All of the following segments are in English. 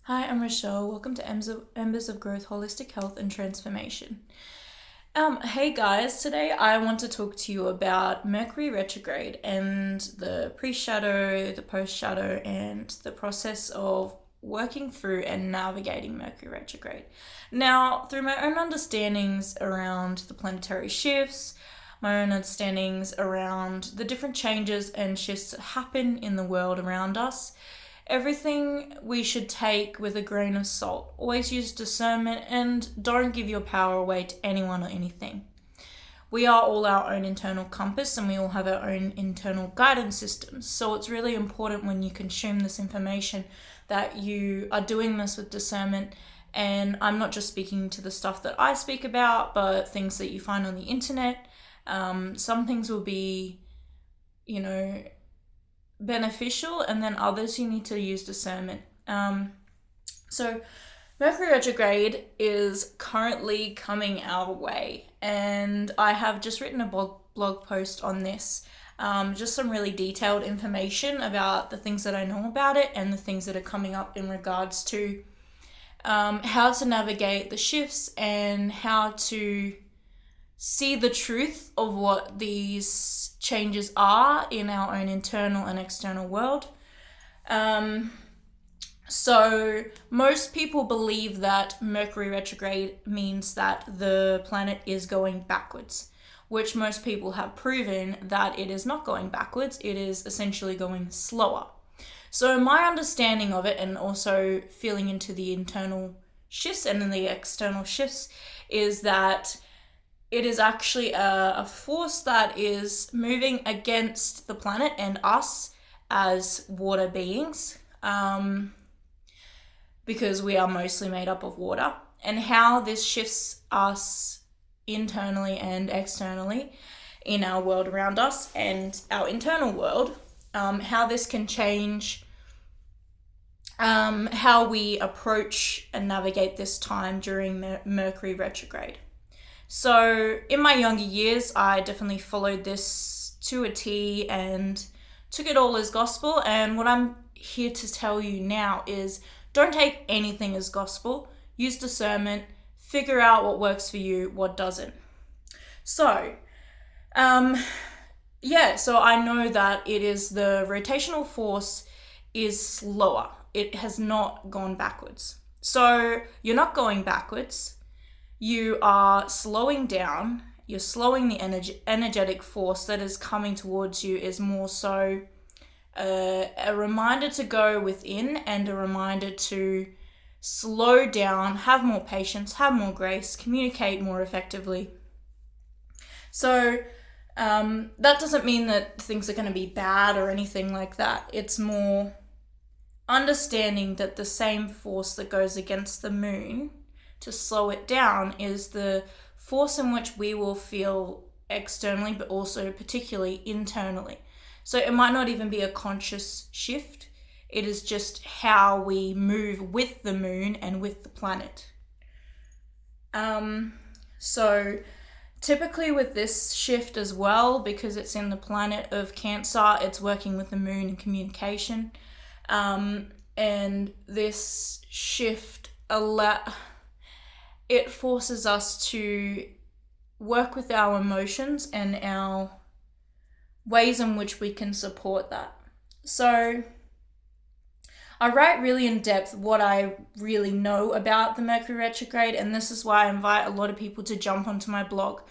Hi, I'm Richelle. Welcome to Embers of Growth, Holistic Health and Transformation. Hey guys, today I want to talk to you about Mercury Retrograde and the pre-shadow, the post-shadow, and the process of working through and navigating Mercury Retrograde. Now, through my own understandings around the planetary shifts, my own understandings around the different changes and shifts that happen in the world around us, everything we should take with a grain of salt. Always use discernment and don't give your power away to anyone or anything. We are all our own internal compass and we all have our own internal guidance systems. So it's really important when you consume this information that you are doing this with discernment. And I'm not just speaking to the stuff that I speak about, but things that you find on the internet. Some things will be, beneficial, and then others you need to use discernment. So Mercury retrograde is currently coming our way, and I have just written a blog post on this. Just some really detailed information about the things that I know about it and the things that are coming up in regards to how to navigate the shifts and how to see the truth of what these changes are in our own internal and external world. So most people believe that Mercury retrograde means that the planet is going backwards, which most people have proven that it is not going backwards. It is essentially going slower. So my understanding of it, and also feeling into the internal shifts and then the external shifts, is that it is actually a force that is moving against the planet and us as water beings, because we are mostly made up of water, and how this shifts us internally and externally in our world around us and our internal world, how this can change how we approach and navigate this time during Mercury retrograde. So in my younger years, I definitely followed this to a T and took it all as gospel. And what I'm here to tell you now is don't take anything as gospel. Use discernment. Figure out what works for you, what doesn't. So, so I know that it is the rotational force is slower. It has not gone backwards. So you're not going backwards. You are slowing down, you're slowing the energetic force that is coming towards you is more so a reminder to go within and a reminder to slow down, have more patience, have more grace, communicate more effectively. So that doesn't mean that things are going to be bad or anything like that. It's more understanding that the same force that goes against the moon to slow it down is the force in which we will feel externally, but also particularly internally. So it might not even be a conscious shift. It is just how we move with the moon and with the planet. So typically with this shift as well, because it's in the planet of Cancer, it's working with the moon in communication. And this shift it forces us to work with our emotions and our ways in which we can support that. So I write really in depth what I really know about the Mercury retrograde, and this is why I invite a lot of people to jump onto my blog.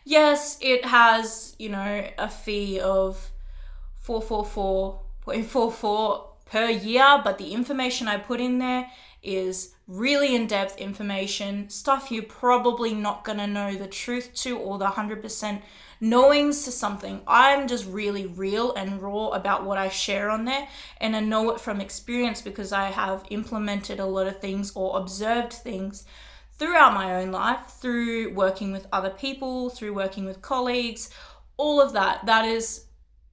Yes, it has, a fee of $444.44 per year, but the information I put in there is really in-depth information, stuff you're probably not going to know the truth to or the 100% knowings to something. I'm just really real and raw about what I share on there, and I know it from experience because I have implemented a lot of things or observed things throughout my own life, through working with other people, through working with colleagues, all of that. That is,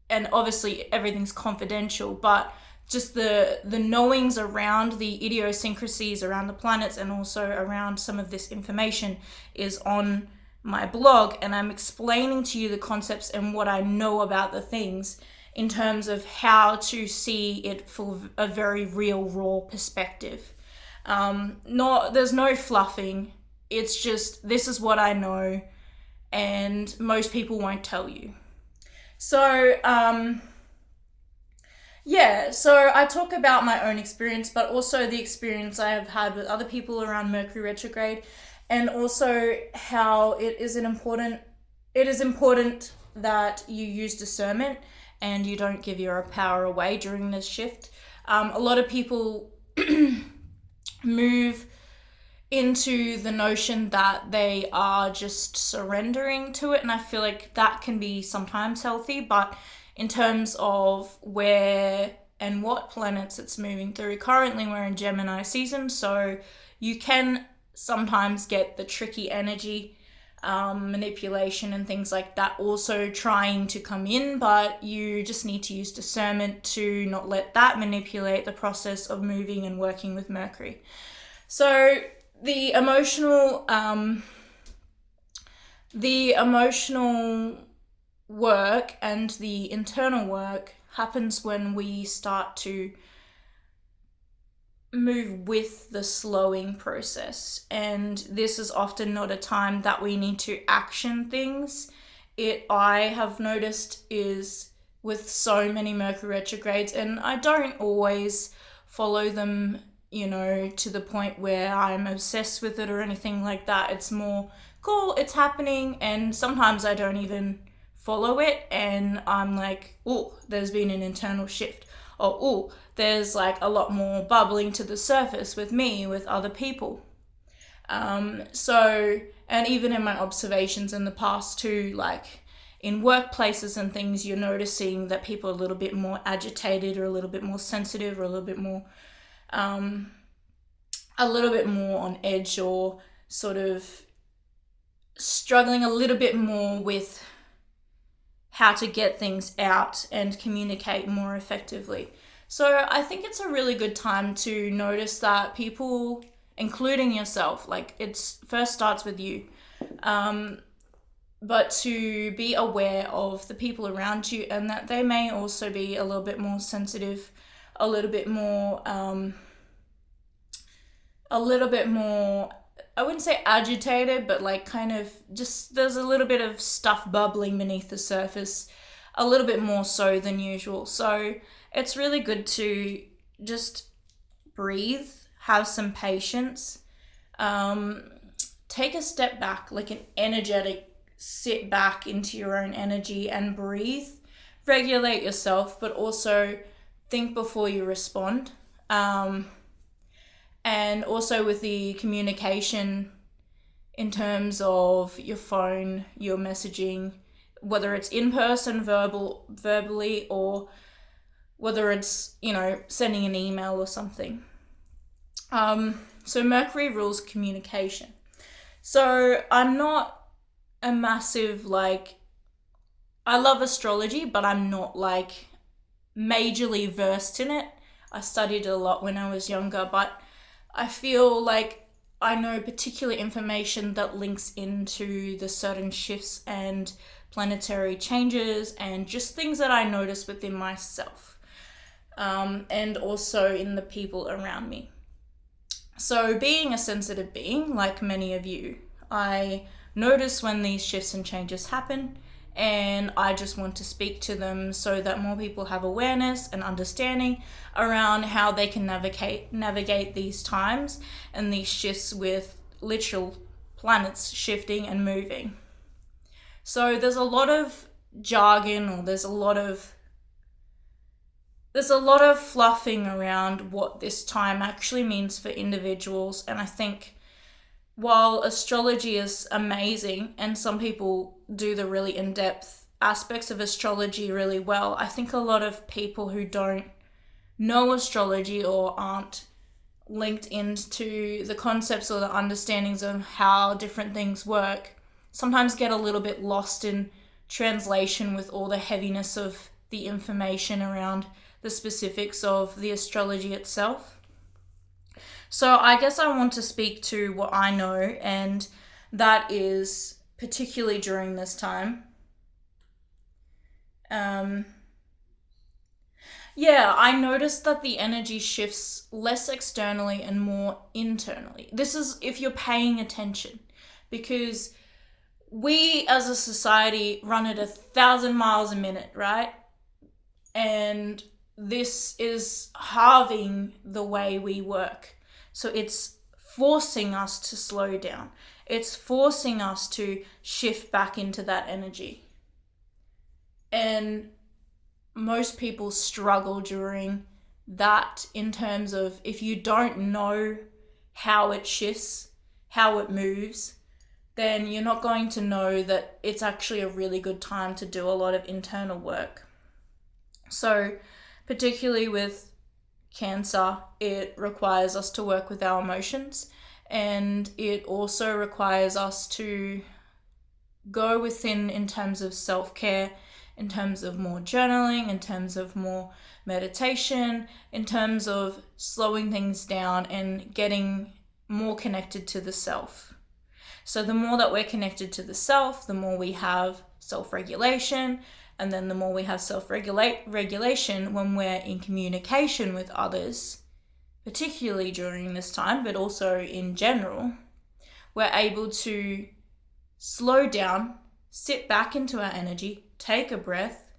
and obviously everything's confidential, but just the knowings around the idiosyncrasies around the planets and also around some of this information is on my blog, and I'm explaining to you the concepts and what I know about the things in terms of how to see it from a very real, raw perspective. There's no fluffing. It's just, this is what I know, and most people won't tell you. So, so I talk about my own experience, but also the experience I have had with other people around Mercury retrograde, and also how it is important that you use discernment and you don't give your power away during this shift. A lot of people move into the notion that they are just surrendering to it, and I feel like that can be sometimes healthy, but in terms of where and what planets it's moving through, currently we're in Gemini season, so you can sometimes get the tricky energy, manipulation and things like that also trying to come in, but you just need to use discernment to not let that manipulate the process of moving and working with Mercury. So the emotional work and the internal work happens when we start to move with the slowing process, and this is often not a time that we need to action things. I have noticed is with so many Mercury retrogrades, and I don't always follow them, to the point where I'm obsessed with it or anything like that. It's more cool, it's happening, and sometimes I don't even follow it, and I'm like, oh, there's been an internal shift. Oh, there's like a lot more bubbling to the surface with me, with other people. And even in my observations in the past too, like in workplaces and things, you're noticing that people are a little bit more agitated or a little bit more sensitive or a little bit more on edge, or sort of struggling a little bit more with how to get things out and communicate more effectively. So I think it's a really good time to notice that people, including yourself, like it first starts with you, but to be aware of the people around you, and that they may also be a little bit more sensitive, a little bit more, I wouldn't say agitated, but like kind of just, there's a little bit of stuff bubbling beneath the surface, a little bit more so than usual. So it's really good to just breathe, have some patience, take a step back, like an energetic sit back into your own energy and breathe, regulate yourself, but also think before you respond. And also with the communication in terms of your phone, your messaging, whether it's in person, verbally, or whether it's, sending an email or something. So Mercury rules communication. So I'm not a massive, I love astrology, but I'm not majorly versed in it. I studied a lot when I was younger, but I feel like I know particular information that links into the certain shifts and planetary changes and just things that I notice within myself, and also in the people around me. So being a sensitive being, like many of you, I notice when these shifts and changes happen, and I just want to speak to them so that more people have awareness and understanding around how they can navigate these times and these shifts with literal planets shifting and moving. So there's a lot of jargon, or there's a lot of fluffing around what this time actually means for individuals, and I think while astrology is amazing and some people do the really in-depth aspects of astrology really well, I think a lot of people who don't know astrology or aren't linked into the concepts or the understandings of how different things work sometimes get a little bit lost in translation with all the heaviness of the information around the specifics of the astrology itself. So I guess I want to speak to what I know, and that is particularly during this time. Yeah, I noticed that the energy shifts less externally and more internally. This is if you're paying attention, because we as a society run at 1,000 miles a minute, right? And this is halving the way we work. So it's forcing us to slow down. It's forcing us to shift back into that energy. And most people struggle during that, in terms of if you don't know how it shifts, how it moves, then you're not going to know that it's actually a really good time to do a lot of internal work. So, particularly with Cancer, it requires us to work with our emotions, and it also requires us to go within in terms of self-care, in terms of more journaling, in terms of more meditation, in terms of slowing things down and getting more connected to the self. So the more that we're connected to the self, the more we have self-regulation, and then the more we have self-regulation when we're in communication with others, particularly during this time, but also in general, we're able to slow down, sit back into our energy, take a breath,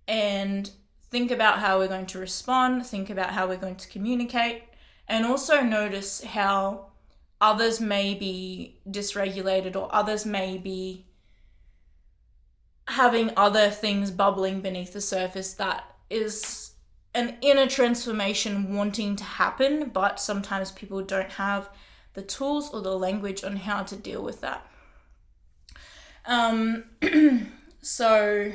and think about how we're going to respond, think about how we're going to communicate, and also notice how others may be dysregulated, or others may be having other things bubbling beneath the surface that is an inner transformation wanting to happen, but sometimes people don't have the tools or the language on how to deal with that. So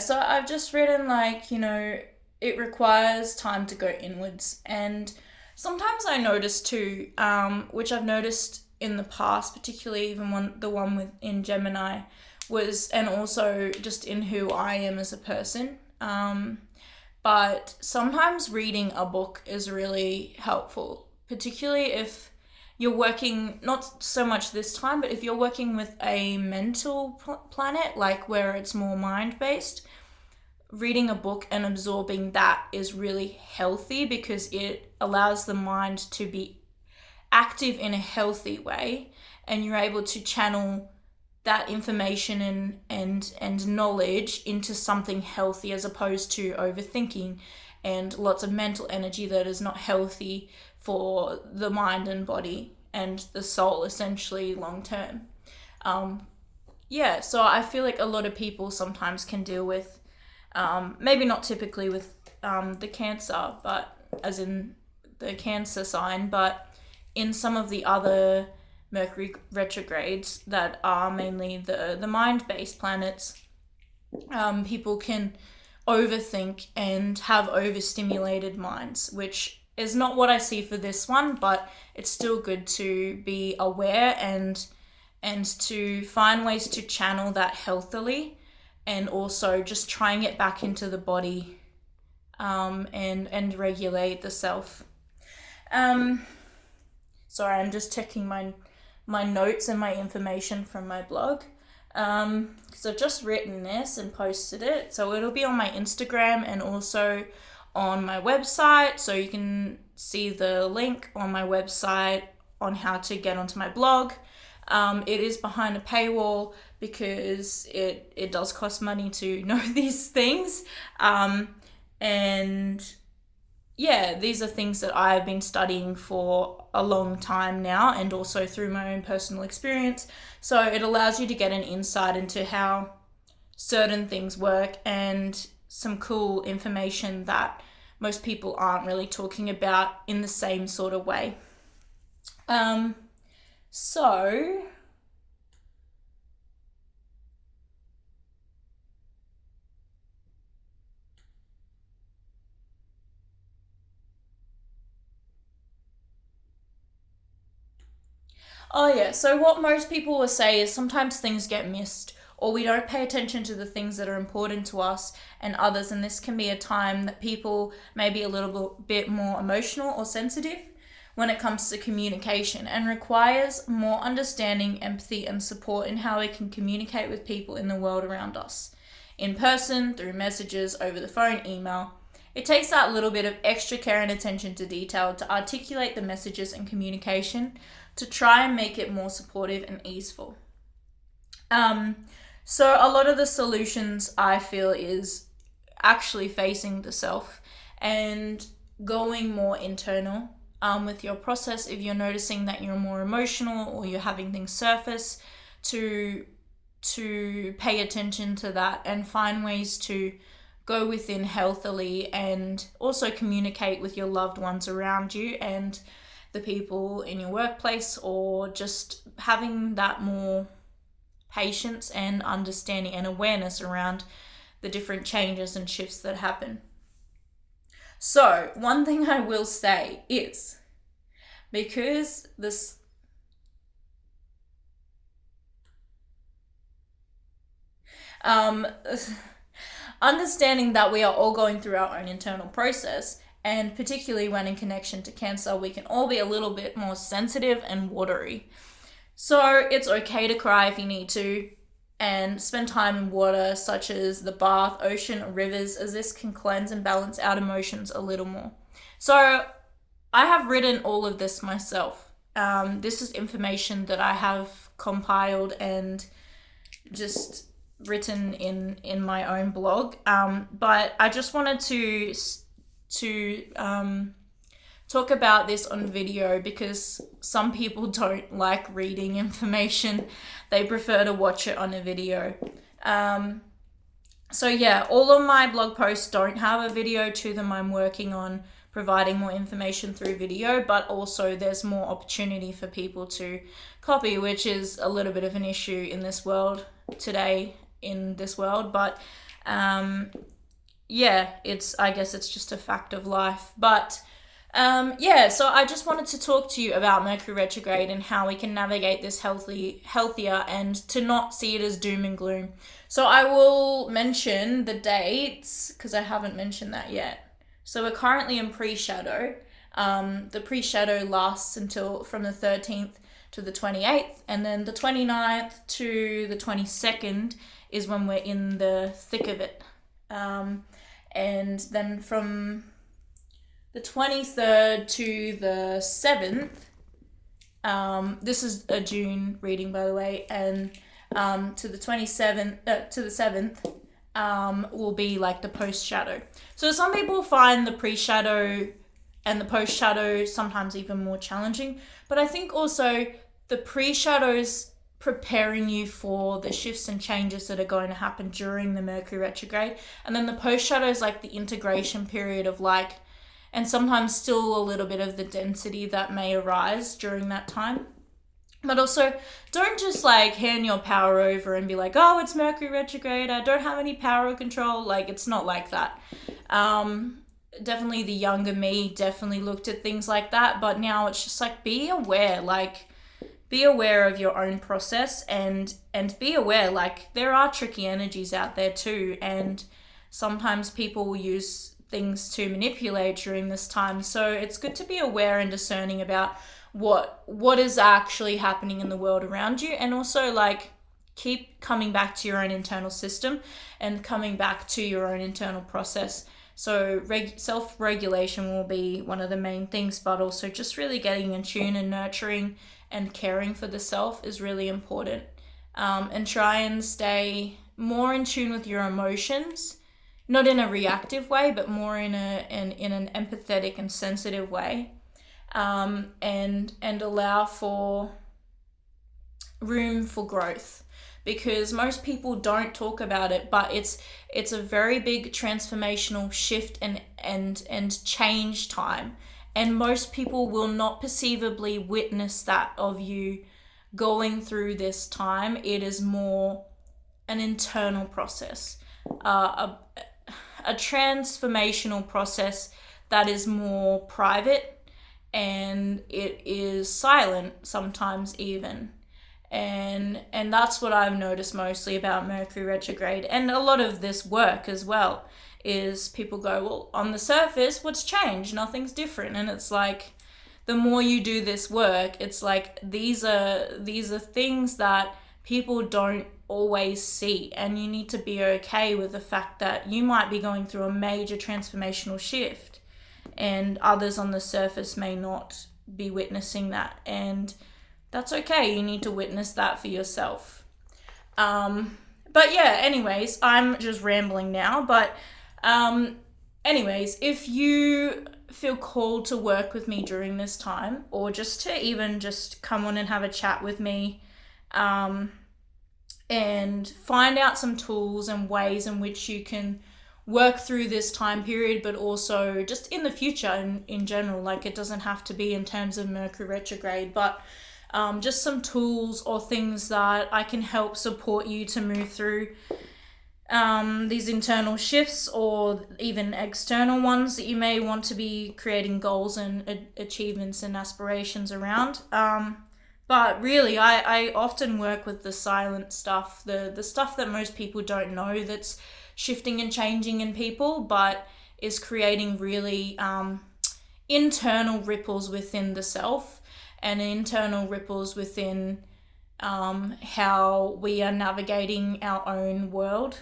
I've just written, like, it requires time to go inwards. And sometimes I notice too, which I've noticed in the past, particularly even the one in Gemini, was, and also just in who I am as a person. But sometimes reading a book is really helpful, particularly if you're working, not so much this time, but if you're working with a mental planet, like where it's more mind-based, reading a book and absorbing that is really healthy, because it allows the mind to be active in a healthy way, and you're able to channel that information and knowledge into something healthy, as opposed to overthinking and lots of mental energy that is not healthy for the mind and body and the soul, essentially, long term. So I feel like a lot of people sometimes can deal with, maybe not typically with the Cancer, but as in the Cancer sign, but in some of the other Mercury retrogrades that are mainly the mind-based planets, people can overthink and have overstimulated minds, which is not what I see for this one, but it's still good to be aware and to find ways to channel that healthily, and also just try and get back into the body, and regulate the self. Sorry, I'm just checking my notes and my information from my blog, because I've just written this and posted it, so it'll be on my Instagram and also on my website, so you can see the link on my website on how to get onto my blog. It is behind a paywall because it does cost money to know these things, and yeah, these are things that I've been studying for a long time now, and also through my own personal experience. So it allows you to get an insight into how certain things work, and some cool information that most people aren't really talking about in the same sort of way. So what most people will say is sometimes things get missed, or we don't pay attention to the things that are important to us and others, and this can be a time that people may be a little bit more emotional or sensitive, when it comes to communication and requires more understanding, empathy, and support in how we can communicate with people in the world around us. In person, through messages, over the phone, email. It takes that little bit of extra care and attention to detail to articulate the messages and communication to try and make it more supportive and easeful. So a lot of the solutions I feel is actually facing the self and going more internal with your process. If you're noticing that you're more emotional or you're having things surface, to pay attention to that and find ways to go within healthily and also communicate with your loved ones around you and the people in your workplace, or just having that more patience and understanding and awareness around the different changes and shifts that happen. So one thing I will say is, because this understanding that we are all going through our own internal process, and particularly when in connection to Cancer, we can all be a little bit more sensitive and watery. So it's okay to cry if you need to, and spend time in water such as the bath, ocean, or rivers, as this can cleanse and balance out emotions a little more. So I have written all of this myself. This is information that I have compiled and just written in my own blog. But I just wanted to talk about this on video because some people don't like reading information. They prefer to watch it on a video. So yeah, all of my blog posts don't have a video to them. I'm working on providing more information through video, but also there's more opportunity for people to copy, which is a little bit of an issue in this world today, but yeah, I guess it's just a fact of life. But so I just wanted to talk to you about Mercury Retrograde and how we can navigate this healthier and to not see it as doom and gloom. So I will mention the dates because I haven't mentioned that yet. So we're currently in pre-shadow. The pre-shadow lasts from the 13th to the 28th, and then the 29th to the 22nd is when we're in the thick of it. And then from the 23rd to the 7th, this is a June reading, by the way, and to the 7th will be like the post-shadow. So some people find the pre-shadow and the post-shadow sometimes even more challenging, but I think also the pre-shadow's preparing you for the shifts and changes that are going to happen during the Mercury retrograde, and then the post-shadow is like the integration period of and sometimes still a little bit of the density that may arise during that time. But also, don't just hand your power over and be like, oh, it's Mercury retrograde, I don't have any power or control. It's not like that. Definitely the younger me definitely looked at things like that, but now it's just be aware, be aware of your own process and be aware, there are tricky energies out there too, and sometimes people will use things to manipulate during this time. So it's good to be aware and discerning about what is actually happening in the world around you, and also keep coming back to your own internal system and coming back to your own internal process. So self-regulation will be one of the main things, but also just really getting in tune and nurturing and caring for the self is really important. And try and stay more in tune with your emotions, not in a reactive way, but more in an empathetic and sensitive way. And allow for room for growth, because most people don't talk about it, but it's a very big transformational shift and change time, and most people will not perceivably witness that of you going through this time. It is more an internal process, a transformational process that is more private, and it is silent sometimes even. And that's what I've noticed mostly about Mercury retrograde, and a lot of this work as well, is people go, well, on the surface, what's changed? Nothing's different. And it's the more you do this work, it's like these are things that people don't always see, and you need to be okay with the fact that you might be going through a major transformational shift and others on the surface may not be witnessing that, and that's okay. You need to witness that for yourself. But yeah, anyways, I'm just rambling now, but anyways, if you feel called to work with me during this time, or just to even just come on and have a chat with me, and find out some tools and ways in which you can work through this time period, but also just in the future in general. Like, it doesn't have to be in terms of Mercury retrograde, but just some tools or things that I can help support you to move through these internal shifts, or even external ones that you may want to be creating goals and achievements and aspirations around. But really, I often work with the silent stuff, the stuff that most people don't know that's shifting and changing in people, but is creating really internal ripples within the self, and internal ripples within how we are navigating our own world.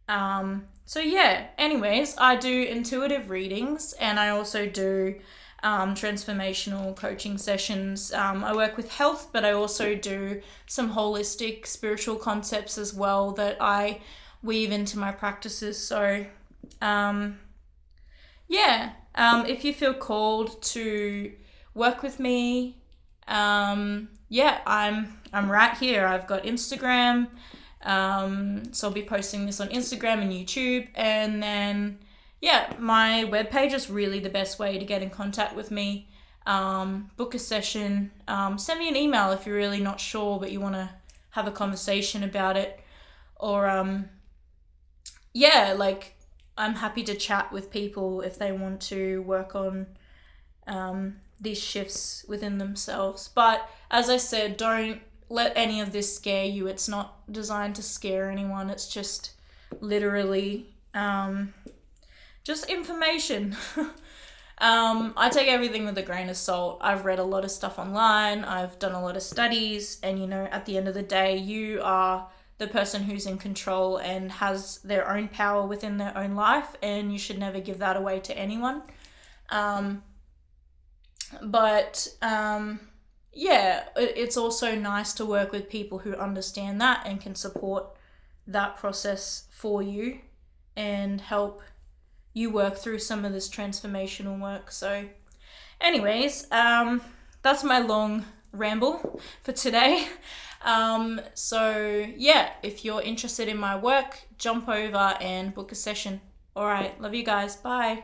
So yeah, anyways, I do intuitive readings, and I also do transformational coaching sessions. I work with health, but I also do some holistic spiritual concepts as well that I weave into my practices. So if you feel called to work with me, I'm right here. I've got Instagram, so I'll be posting this on Instagram and YouTube, and then my webpage is really the best way to get in contact with me. Book a session, send me an email if you're really not sure but you want to have a conversation about it, or I'm happy to chat with people if they want to work on these shifts within themselves. But as I said, don't let any of this scare you. It's not designed to scare anyone. It's just literally just information. I take everything with a grain of salt. I've read a lot of stuff online. I've done a lot of studies, and at the end of the day, you are the person who's in control and has their own power within their own life, and you should never give that away to anyone. It's also nice to work with people who understand that and can support that process for you and help you work through some of this transformational work. So anyways, that's my long ramble for today. If you're interested in my work, jump over and book a session. All right, love you guys. Bye.